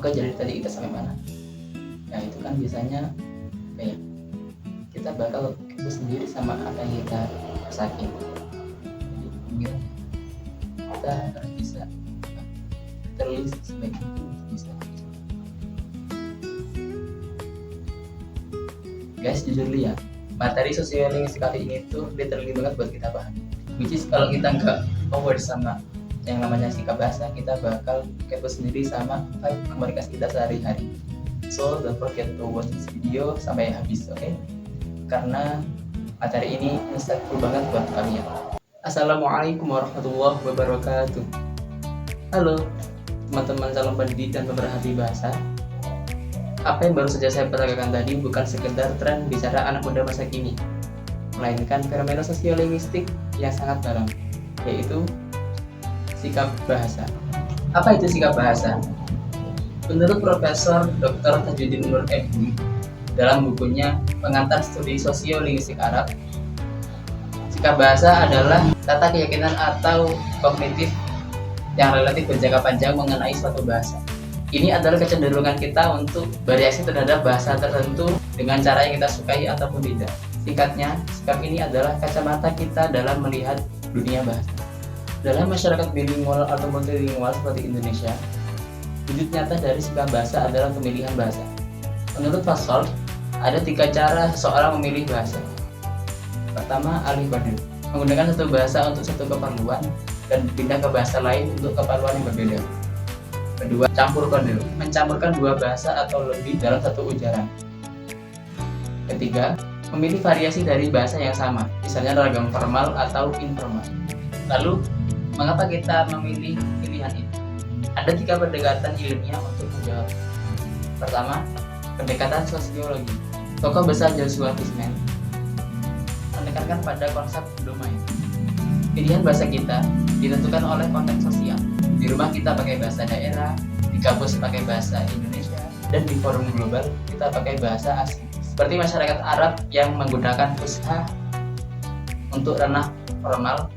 Oke, jadi tadi kita sampai mana? Nah, itu kan biasanya kayak kita bakal kepo sendiri sama apa yang kita rasain. Jadi mungkin kita harus bisa terlis sebaik itu bisa. Guys, jujur lihat, materi sosiolinguistik kali ini tuh literally banget buat kita pahami. Which is kalau kita nggak aware sama yang namanya sikap bahasa, kita bakal kepo sendiri sama komunikasi kita sehari-hari. So don't forget to watch this video sampai habis, oke? Karena materi ini insightful banget buat kalian. Assalamualaikum warahmatullahi wabarakatuh. Halo teman-teman calon pendidik dan pemerhati bahasa. Apa yang baru saja saya peragakan tadi bukan sekedar tren bicara anak muda masa kini, melainkan fenomena sosiolinguistik yang sangat dalam, yaitu sikap bahasa. Apa itu sikap bahasa? Menurut Profesor Dr. Tajuddin Nur MD dalam bukunya Pengantar Studi Sosiolinguistik Arab, sikap bahasa adalah tata keyakinan atau kognitif yang relatif berjangka panjang mengenai suatu bahasa. Ini adalah kecenderungan kita untuk bereaksi terhadap bahasa tertentu dengan cara yang kita sukai ataupun tidak. Singkatnya, sikap ini adalah kacamata kita dalam melihat dunia bahasa. Dalam masyarakat bilingual atau multilingual seperti Indonesia, wujud nyata dari sikap bahasa adalah pemilihan bahasa. Menurut Pascal, ada 3 cara seseorang memilih bahasa. Pertama, alih kode, menggunakan satu bahasa untuk satu keperluan dan pindah ke bahasa lain untuk keperluan yang berbeda. Kedua, campur kode, mencampurkan 2 bahasa atau lebih dalam satu ujaran. Ketiga, memilih variasi dari bahasa yang sama, misalnya ragam formal atau informal. Lalu, mengapa kita memilih pilihan itu? Ada 3 pendekatan ilmiah untuk menjawab. Pertama, pendekatan sosiologi. Tokoh besar Joshua Fishman menekankan pada konsep domain. Pilihan bahasa kita ditentukan oleh konteks sosial. Di rumah kita pakai bahasa daerah, di kampus pakai bahasa Indonesia, dan di forum global kita pakai bahasa asing. Seperti masyarakat Arab yang menggunakan fusha untuk ranah formal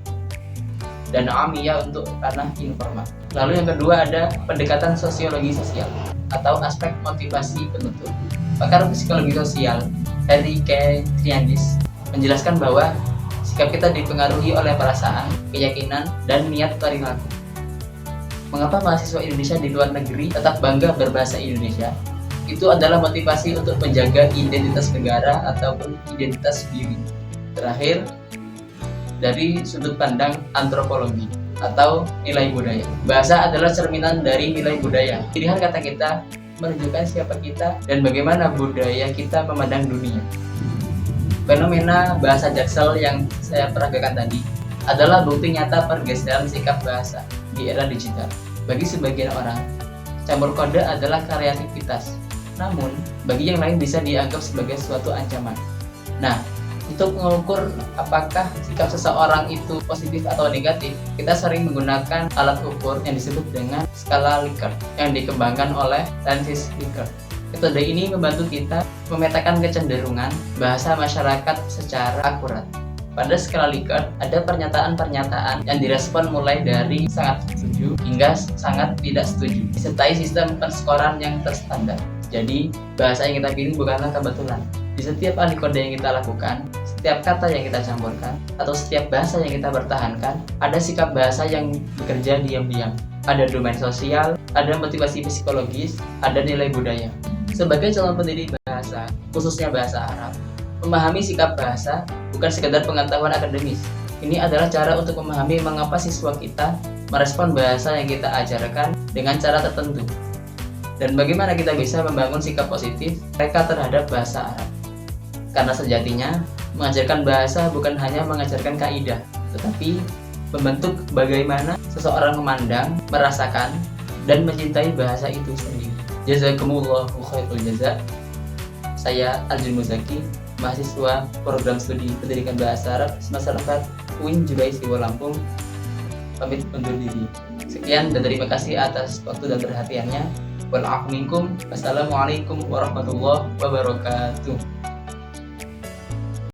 dan amiyah untuk ranah informal. Lalu yang kedua ada pendekatan sosiologi sosial atau aspek motivasi penutur. Pakar psikologi sosial Henry K. Triandis menjelaskan bahwa sikap kita dipengaruhi oleh perasaan, keyakinan, dan niat perilaku. Mengapa mahasiswa Indonesia di luar negeri tetap bangga berbahasa Indonesia? Itu adalah motivasi untuk menjaga identitas negara ataupun identitas diri. Terakhir, dari sudut pandang antropologi atau nilai budaya. Bahasa adalah cerminan dari nilai budaya. Pilihan kata kita menunjukkan siapa kita dan bagaimana budaya kita memandang dunia. Fenomena bahasa jaksel yang saya peragakan tadi adalah bukti nyata pergeseran sikap bahasa di era digital. Bagi sebagian orang, campur kode adalah kreativitas. Namun, bagi yang lain bisa dianggap sebagai suatu ancaman. Nah, untuk mengukur apakah sikap seseorang itu positif atau negatif, kita sering menggunakan alat ukur yang disebut dengan skala Likert yang dikembangkan oleh Francis Likert. Metode ini membantu kita memetakan kecenderungan bahasa masyarakat secara akurat. Pada skala Likert, ada pernyataan-pernyataan yang direspon mulai dari sangat setuju hingga sangat tidak setuju, disertai sistem perskoran yang terstandar. Jadi, bahasa yang kita pilih bukanlah kebetulan. Di setiap alih kode yang kita lakukan, setiap kata yang kita campurkan, atau setiap bahasa yang kita pertahankan, ada sikap bahasa yang bekerja diam-diam. Ada domain sosial, ada motivasi psikologis, ada nilai budaya. Sebagai calon pendidik bahasa, khususnya bahasa Arab, memahami sikap bahasa bukan sekedar pengetahuan akademis. Ini adalah cara untuk memahami mengapa siswa kita merespon bahasa yang kita ajarkan dengan cara tertentu. Dan bagaimana kita bisa membangun sikap positif mereka terhadap bahasa Arab. Karena sejatinya, mengajarkan bahasa bukan hanya mengajarkan kaidah, tetapi membentuk bagaimana seseorang memandang, merasakan, dan mencintai bahasa itu sendiri. Jazakumullahu khairul jaza. Saya Arjun Muzaki, mahasiswa program studi pendidikan bahasa Arab semester 4 UIN Jubai Siwo Lampung, pamit undur diri. Sekian dan terima kasih atas waktu dan perhatiannya. Wal a'fu minkum. Wassalamualaikum warahmatullahi wabarakatuh.